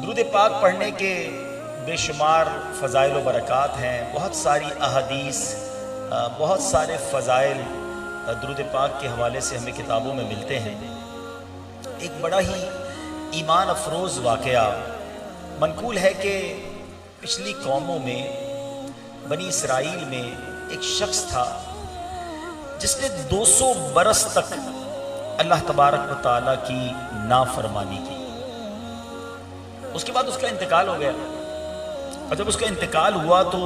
درود پاک پڑھنے کے بے شمار فضائل و برکات ہیں، بہت ساری احادیث، بہت سارے فضائل درود پاک کے حوالے سے ہمیں کتابوں میں ملتے ہیں۔ ایک بڑا ہی ایمان افروز واقعہ منقول ہے کہ پچھلی قوموں میں بنی اسرائیل میں ایک شخص تھا جس نے 200 برس تک اللہ تبارک و تعالیٰ کی نافرمانی کی۔ اس کے بعد اس کا انتقال ہو گیا، اور جب اس کا انتقال ہوا تو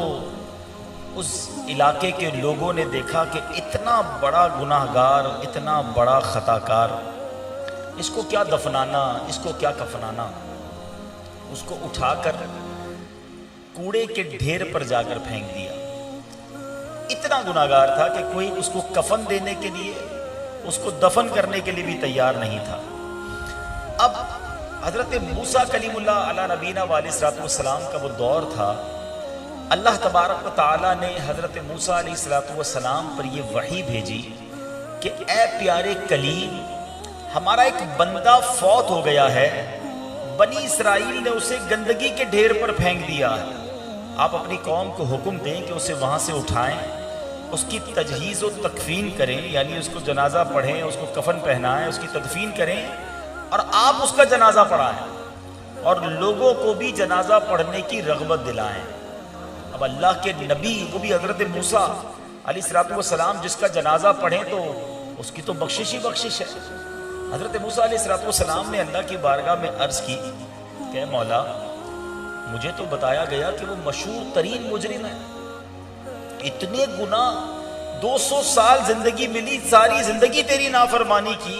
اس علاقے کے لوگوں نے دیکھا کہ اتنا بڑا گناہ گار، اتنا بڑا خطا کار، اس کو کیا دفنانا، اس کو کیا کفنانا۔ اس کو اٹھا کر کوڑے کے ڈھیر پر جا کر پھینک دیا۔ اتنا گناہ گار تھا کہ کوئی اس کو کفن دینے کے لیے، اس کو دفن کرنے کے لیے بھی تیار نہیں تھا۔ اب حضرت موسیٰ کلیم اللہ علیہ نبینا علیہ السلام کا وہ دور تھا۔ اللہ تبارک و تعالیٰ نے حضرت موسیٰ علیہ السلام پر یہ وحی بھیجی کہ اے پیارے کلیم، ہمارا ایک بندہ فوت ہو گیا ہے، بنی اسرائیل نے اسے گندگی کے ڈھیر پر پھینک دیا ہے، آپ اپنی قوم کو حکم دیں کہ اسے وہاں سے اٹھائیں، اس کی تجہیز و تکفین کریں، یعنی اس کو جنازہ پڑھیں، اس کو کفن پہنائیں، اس کی تدفین کریں، اور آپ اس کا جنازہ پڑھائیں اور لوگوں کو بھی جنازہ پڑھنے کی رغبت دلائیں۔ اب اللہ کے نبی، وہ بھی حضرت موسیٰ علیہ السلام، جس کا جنازہ پڑھیں تو اس کی تو بخشش ہی بخشش ہے۔ حضرت موسیٰ علیہ السلام نے اللہ کی بارگاہ میں عرض کی کہ اے مولا، مجھے تو بتایا گیا کہ وہ مشہور ترین مجرم ہے، اتنے گناہ، 200 سال زندگی ملی، ساری زندگی تیری نافرمانی کی،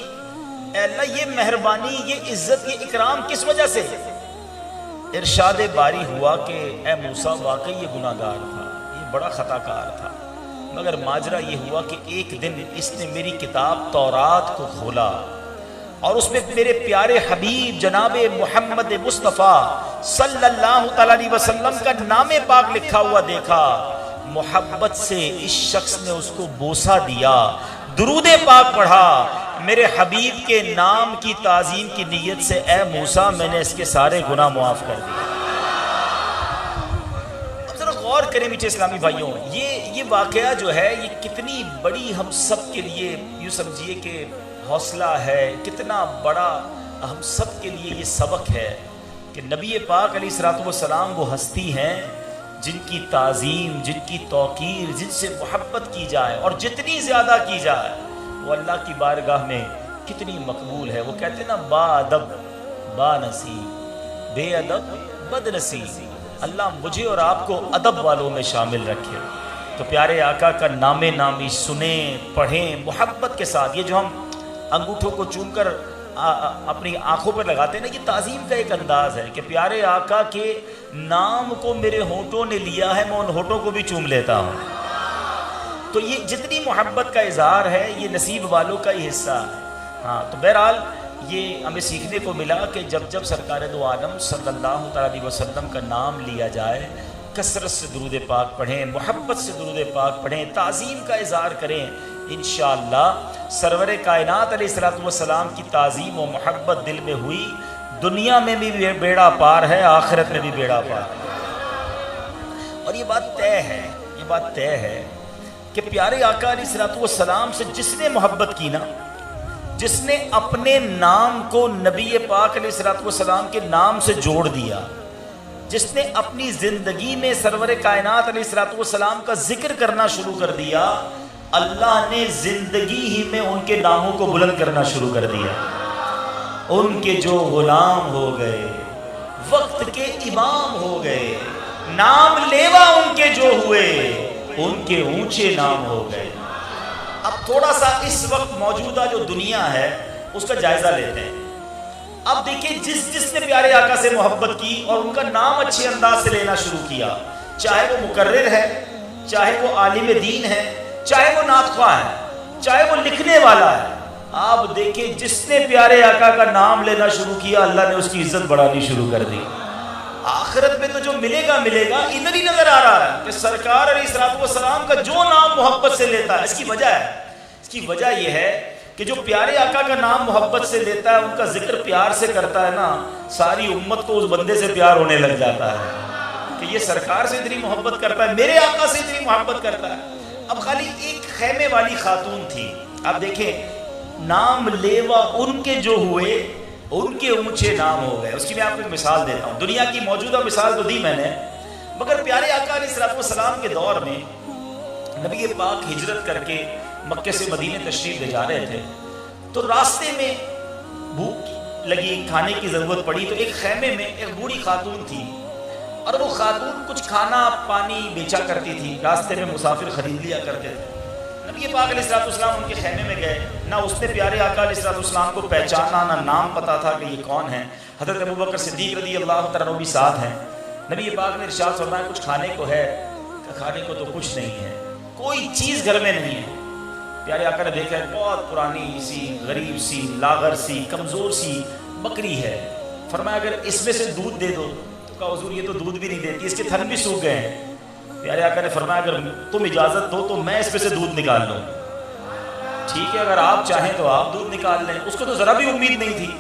اے اللہ یہ مہربانی، یہ عزت، یہ اکرام کس وجہ سے؟ ارشاد باری ہوا کہ اے موسیٰ، واقعی یہ گناہ گار تھا، یہ بڑا خطا کار تھا، مگر ماجرا یہ ہوا کہ ایک دن اس نے میری کتاب تورات کو کھولا اور اس میں میرے پیارے حبیب جناب محمد مصطفیٰ صلی اللہ علیہ وسلم کا نام پاک لکھا ہوا دیکھا۔ محبت سے اس شخص نے اس کو بوسہ دیا، درود پاک پڑھا، میرے حبیب کے نام کی تعظیم کی نیت سے، اے موسیٰ میں نے اس کے سارے گناہ معاف کر دیے۔ اب ذرا غور کریں میٹھے اسلامی بھائیوں، یہ واقعہ جو ہے یہ کتنی بڑی ہم سب کے لیے، یوں سمجھیے کہ حوصلہ ہے، کتنا بڑا ہم سب کے لیے یہ سبق ہے کہ نبی پاک علیہ السلام وہ ہستی ہیں جن کی تعظیم، جن کی توقیر، جن سے محبت کی جائے اور جتنی زیادہ کی جائے وہ اللہ کی بارگاہ میں کتنی مقبول ہے۔ وہ کہتے ہیں نا، با ادب با نصیب، بے ادب بد نصیب، اللہ مجھے اور آپ کو ادب والوں میں شامل رکھے۔ تو پیارے آقا کا نام نامی سنیں، پڑھیں محبت کے ساتھ۔ یہ جو ہم انگوٹھوں کو چوم کر اپنی آنکھوں پر لگاتے ہیں نا، یہ تعظیم کا ایک انداز ہے کہ پیارے آقا کے نام کو میرے ہونٹوں نے لیا ہے، میں ان ہونٹوں کو بھی چوم لیتا ہوں۔ تو یہ جتنی محبت کا اظہار ہے یہ نصیب والوں کا ہی حصہ ہے۔ ہاں، تو بہرحال یہ ہمیں سیکھنے کو ملا کہ جب جب سرکار دو عالم صلی اللہ علیہ وسلم کا نام لیا جائے، کثرت سے درود پاک پڑھیں، محبت سے درود پاک پڑھیں، تعظیم کا اظہار کریں، انشاءاللہ سرور کائنات علیہ السلام کی تعظیم و محبت دل میں ہوئی، دنیا میں بھی بیڑا پار ہے، آخرت میں بھی بیڑا پار ہے۔ اور یہ بات طے ہے کہ پیارے آقا علیہ السلام سے جس نے محبت کی نا، جس نے اپنے نام کو نبی پاک علیہ السلام کے نام سے جوڑ دیا، جس نے اپنی زندگی میں سرور کائنات علیہ السلام کا ذکر کرنا شروع کر دیا، اللہ نے زندگی ہی میں ان کے ناموں کو بلند کرنا شروع کر دیا۔ ان کے جو غلام ہو گئے، وقت کے امام ہو گئے، نام لیوا ان کے جو ہوئے، ان کے اونچے نام ہو گئے۔ اب تھوڑا سا اس وقت موجودہ جو دنیا ہے اس کا جائزہ لیتے ہیں۔ اب دیکھیں، جس نے پیارے آقا سے محبت کی اور ان کا نام اچھے انداز سے لینا شروع کیا، چاہے وہ مقرر ہے، چاہے وہ عالم دین ہے، چاہے وہ نعت خواہ ہے، چاہے وہ لکھنے والا ہے، آپ دیکھیں جس نے پیارے آقا کا نام لینا شروع کیا، اللہ نے اس کی عزت بڑھانی شروع کر دی۔ آخرت میں تو جو ملے گا ادھر ہی نظر آ رہا ہے کہ سرکار علیہ السلام کا جو نام محبت سے لیتا ہے، اس کی وجہ ہے، اس کی وجہ یہ ہے کہ کہ جو پیارے آقا کا نام محبت سے لیتا ہے، ان کا ذکر پیار سے کرتا ہے نا، ساری امت کو اس بندے سے پیار ہونے لگ جاتا ہے کہ یہ سرکار سے اتنی محبت کرتا ہے، میرے آقا سے اتنی محبت کرتا ہے۔ اب خالی ایک خیمے والی خاتون تھی، آپ دیکھیں نام لیوا ان کے جو ہوئے، ان کے اونچے نام ہو گئے۔ اس کی میں آپ کو ایک مثال دیتا ہوں، دنیا کی موجودہ مثال تو دی میں نے، مگر پیارے آقا علیہ السلام کے دور میں نبی پاک ہجرت کر کے مکے سے مدینے تشریف لے جا رہے تھے، تو راستے میں بھوک لگی، کھانے کی ضرورت پڑی، تو ایک خیمے میں ایک بوڑھی خاتون تھی، اور وہ خاتون کچھ کھانا پانی بیچا کرتی تھی، راستے میں مسافر خرید لیا کرتے تھے۔ نبی پاک علیہ السلام ان کے خیمے میں گئے، نہ اس نے پیارے آقا علیہ السلام کو پہچانا، نہ نام پتا تھا کہ یہ کون ہے۔ حضرت ابوبکر صدیق رضی اللہ تعالیٰ بھی ساتھ ہیں۔ نبی پاک نے ارشاد فرمایا کچھ کھانے کو ہے؟ کھانے کو تو کچھ نہیں ہے، کوئی چیز گھر میں نہیں ہے۔ پیارے آقا نے دیکھا ہے بہت پرانی سی، غریب سی، لاغر سی، کمزور سی بکری ہے۔ فرمایا اگر اس میں سے دودھ دے دو، تو کہا حضور یہ تو دودھ بھی نہیں دیتی، اس کے تھن بھی سوکھ گئے ہیں۔ پیارے آقا نے فرمایا اگر تم اجازت دو تو میں اس میں سے دودھ نکال لوں۔ ٹھیک ہے، اگر آپ چاہیں تو آپ دودھ نکال لیں۔ اس کو تو ذرا بھی امید نہیں تھی۔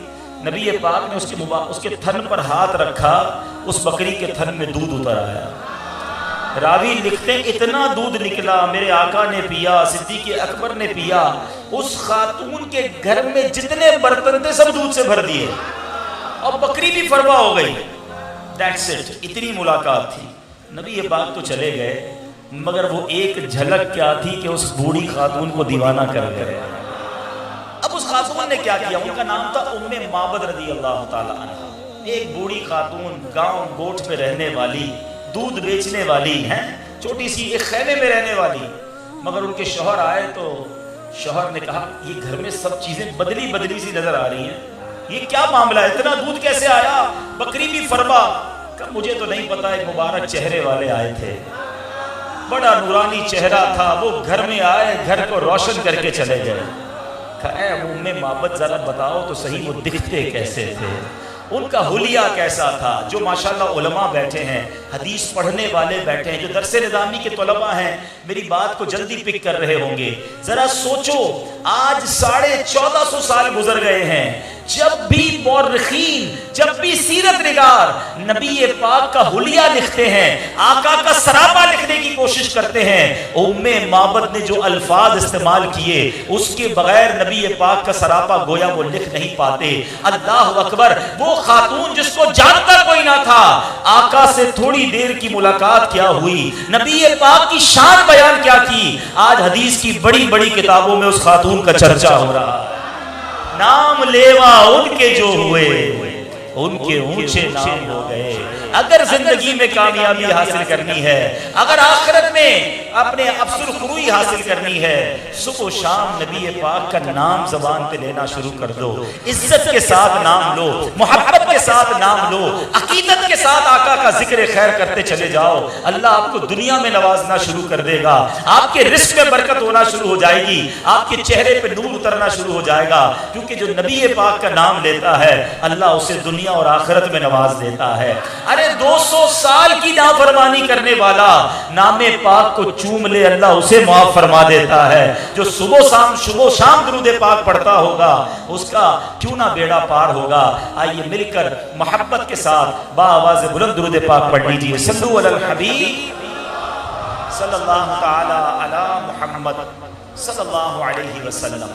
نبی پاک نے اس کے تھن پر ہاتھ رکھا، اس بکری کے تھن میں دودھ اتر آیا۔ راوی لکھتے اتنا دودھ نکلا، میرے آقا نے پیا، صدیق اکبر نے پیا، اس خاتون کے گھر میں جتنے برتن تھے سب دودھ سے بھر دیے، اور بکری بھی فروا ہو گئی۔ That's it، اتنی ملاقات تھی۔ نبی پاک تو چلے گئے، مگر وہ ایک جھلک کیا تھی کہ اس بوڑھی خاتون کو دیوانہ کر گئے۔ اب اس خاتون نے کیا کیا؟ ان کا نام تھا ام معبد رضی اللہ تعالیٰ عنہ۔ ایک بوڑھی خاتون، گاؤں گوٹھ پہ رہنے والی، دودھ بیچنے والی ہیں، چھوٹی سی ایک خیمے میں رہنے والی، مگر ان کے شوہر آئے تو شوہر نے کہا یہ گھر میں سب چیزیں بدلی بدلی سی نظر آ رہی ہیں، یہ کیا معاملہ ہے، اتنا دودھ کیسے آیا، بکری بھی فروا؟ مجھے تو نہیں پتا، ایک مبارک چہرے والے آئے تھے، بڑا نورانی چہرہ تھا، وہ گھر میں آئے، گھر کو روشن کر کے چلے گئے۔ اے ام معبد ذرا بتاؤ تو صحیح وہ دکھتے کیسے تھے، ان کا حلیہ کیسا تھا؟ جو ماشاءاللہ علماء بیٹھے ہیں، حدیث پڑھنے والے بیٹھے ہیں، جو درس نظامی کے طلباء ہیں، میری بات کو جلدی پک کر رہے ہوں گے۔ ذرا سوچو، آج 1450 سال گزر گئے ہیں، جب بھی مورخین، جب بھی سیرت نگار نبی پاک کا حلیہ لکھتے ہیں، آقا کا سراپا لکھنے کی کوشش کرتے ہیں، ام معبد نے جو الفاظ استعمال کیے اس کے بغیر نبی پاک کا سراپا گویا وہ لکھ نہیں پاتے۔ اللہ اکبر، وہ خاتون جس کو جانتا کوئی نہ تھا، آقا سے تھوڑی دیر کی ملاقات کیا ہوئی، نبی پاک کی شان بیان کیا کی، آج حدیث کی بڑی بڑی کتابوں میں اس خاتون کا چرچا ہو رہا ہے۔ نام لیوا ان کے جو ہوئے، ان کے اونچے نام ہو گئے۔ اگر زندگی میں کامیابی حاصل کرنی ہے، اگر آخرت میں اپنے افسر خروئی حاصل کرنی ہے، صبح و شام نبی پاک کا نام زبان پہ لینا شروع کر دو، عزت کے ساتھ نام لو، محبت کے ساتھ نام لو، عقیدت کے ساتھ آقا کا ذکر خیر کرتے چلے جاؤ، اللہ آپ کو دنیا میں نوازنا شروع کر دے گا، آپ کے رزق میں برکت ہونا شروع ہو جائے گی، آپ کے چہرے پہ نور اترنا شروع ہو جائے گا، کیونکہ جو نبی پاک کا نام لیتا ہے اللہ اسے دنیا اور آخرت میں نواز دیتا ہے۔ ارے 200 سال کی نافرمانی کرنے والا نام پاک کو چوم لے، اللہ اسے معاف فرما دیتا ہے۔ جو صبح شام درود پاک پڑھتا ہوگا اس کا کیوں نہ بیڑا پار ہوگا۔ آئیے مل کر محبت کے ساتھ با آواز بلند درود پاک پڑھ لیجیے۔ صلو علی الحبیب صلی اللہ تعالی علی محمد صلی اللہ علیہ وسلم۔